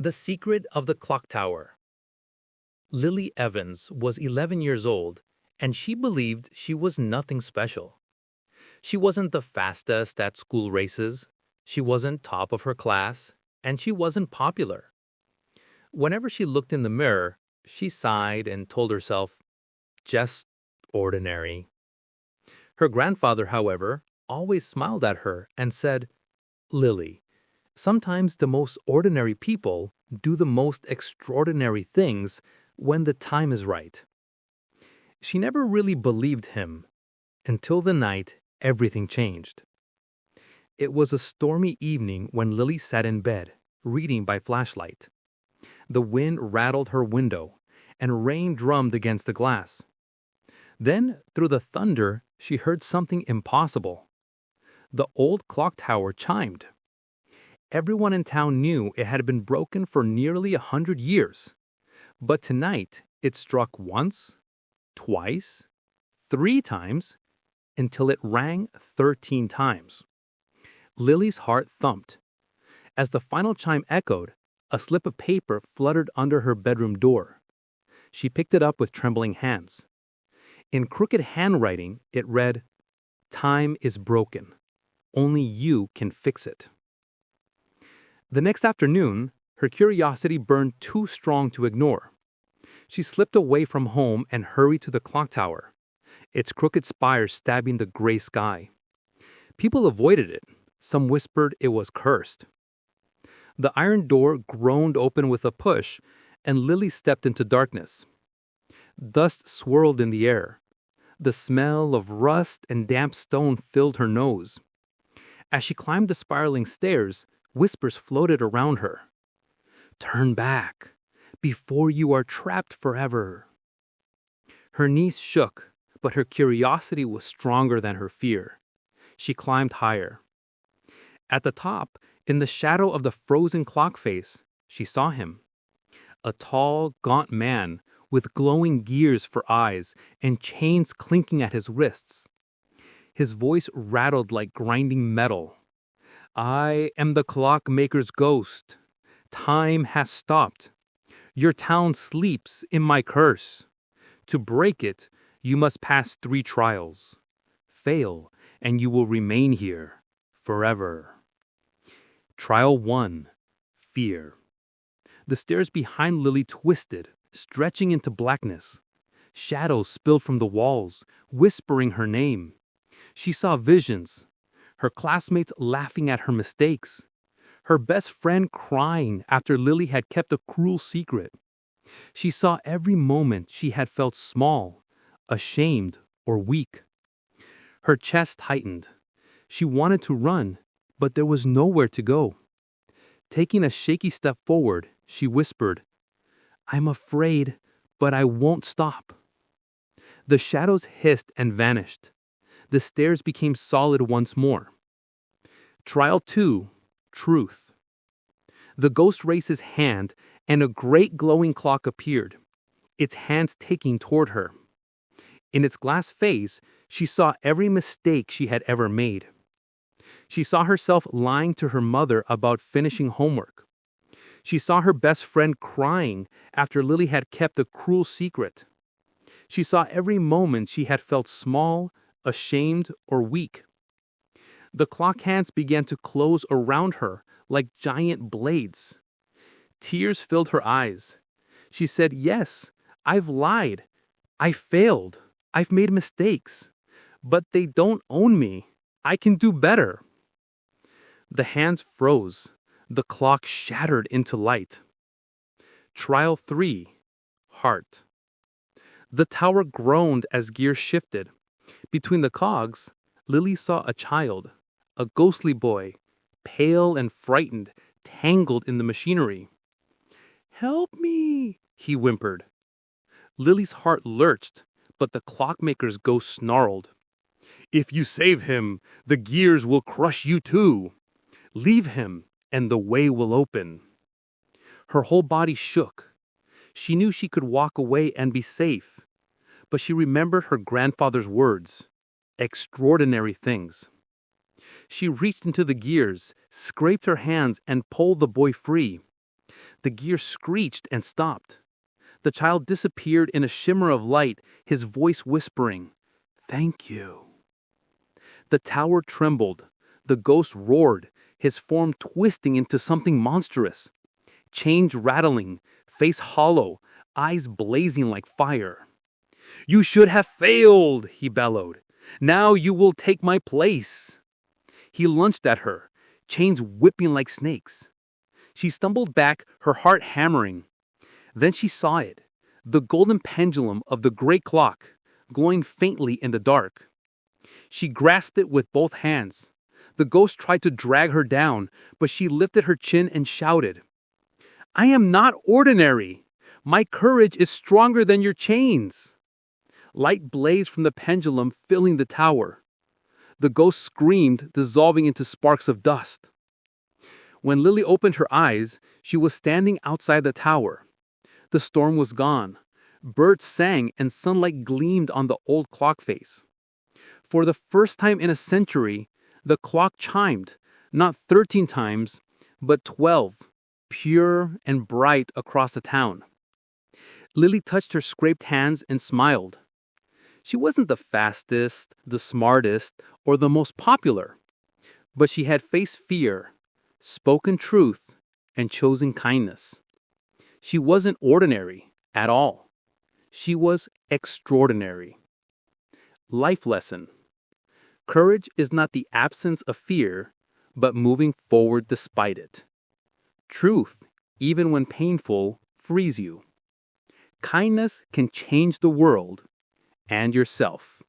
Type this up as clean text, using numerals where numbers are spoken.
The Secret of the Clock Tower. Lily Evans was 11 years old, and she believed she was nothing special. She wasn't the fastest at school races, she wasn't top of her class, and she wasn't popular. Whenever she looked in the mirror, she sighed and told herself, just ordinary. Her grandfather, however, always smiled at her and said, Lily, sometimes the most ordinary people do the most extraordinary things when the time is right. She never really believed him until the night everything changed. It was a stormy evening when Lily sat in bed, reading by flashlight. The wind rattled her window, and rain drummed against the glass. Then, through the thunder, she heard something impossible. The old clock tower chimed. Everyone in town knew it had been broken for nearly 100 years. But tonight, it struck once, twice, 3 times, until it rang 13 times. Lily's heart thumped. As the final chime echoed, a slip of paper fluttered under her bedroom door. She picked it up with trembling hands. In crooked handwriting, it read, "Time is broken. Only you can fix it." The next afternoon, her curiosity burned too strong to ignore. She slipped away from home and hurried to the clock tower, its crooked spire stabbing the gray sky. People avoided it. Some whispered it was cursed. The iron door groaned open with a push, and Lily stepped into darkness. Dust swirled in the air. The smell of rust and damp stone filled her nose. As she climbed the spiraling stairs, whispers floated around her. "Turn back, before you are trapped forever." Her knees shook, but her curiosity was stronger than her fear. She climbed higher. At the top, in the shadow of the frozen clock face, she saw him. A tall, gaunt man with glowing gears for eyes and chains clinking at his wrists. His voice rattled like grinding metal. "I am the clockmaker's ghost. Time has stopped. Your town sleeps in my curse. To break it, you must pass 3 trials. Fail, and you will remain here forever." Trial 1. Fear. The stairs behind Lily twisted, stretching into blackness. Shadows spilled from the walls, whispering her name. She saw visions. Her classmates laughing at her mistakes. Her best friend crying after Lily had kept a cruel secret. She saw every moment she had felt small, ashamed, or weak. Her chest tightened. She wanted to run, but there was nowhere to go. Taking a shaky step forward, she whispered, "I'm afraid, but I won't stop." The shadows hissed and vanished. The stairs became solid once more. Trial 2. Truth. The ghost raised his hand, and a great glowing clock appeared, its hands ticking toward her. In its glass face, she saw every mistake she had ever made. She saw herself lying to her mother about finishing homework. She saw her best friend crying after Lily had kept a cruel secret. She saw every moment she had felt small, ashamed, or weak. The clock hands began to close around her like giant blades. Tears filled her eyes. She said, "Yes, I've lied. I failed. I've made mistakes. But they don't own me. I can do better." The hands froze. The clock shattered into light. Trial 3. Heart. The tower groaned as gears shifted. Between the cogs, Lily saw a child, a ghostly boy, pale and frightened, tangled in the machinery. "Help me," he whimpered. Lily's heart lurched, but the clockmaker's ghost snarled, "If you save him, the gears will crush you too. Leave him, and the way will open." Her whole body shook. She knew she could walk away and be safe, but she remembered her grandfather's words, extraordinary things. She reached into the gears, scraped her hands, and pulled the boy free. The gear screeched and stopped. The child disappeared in a shimmer of light, his voice whispering, "Thank you." The tower trembled. The ghost roared, his form twisting into something monstrous. Chains rattling, face hollow, eyes blazing like fire. "You should have failed," he bellowed. "Now you will take my place." He lunged at her, chains whipping like snakes. She stumbled back, her heart hammering. Then she saw it, the golden pendulum of the great clock, glowing faintly in the dark. She grasped it with both hands. The ghost tried to drag her down, but she lifted her chin and shouted, "I am not ordinary. My courage is stronger than your chains." Light blazed from the pendulum, filling the tower. The ghost screamed, dissolving into sparks of dust. When Lily opened her eyes, she was standing outside the tower. The storm was gone. Birds sang and sunlight gleamed on the old clock face. For the first time in a century, the clock chimed, not 13 times, but 12, pure and bright across the town. Lily touched her scraped hands and smiled. She wasn't the fastest, the smartest, or the most popular, but she had faced fear, spoken truth, and chosen kindness. She wasn't ordinary at all. She was extraordinary. Life lesson. Courage is not the absence of fear, but moving forward despite it. Truth, even when painful, frees you. Kindness can change the world and yourself.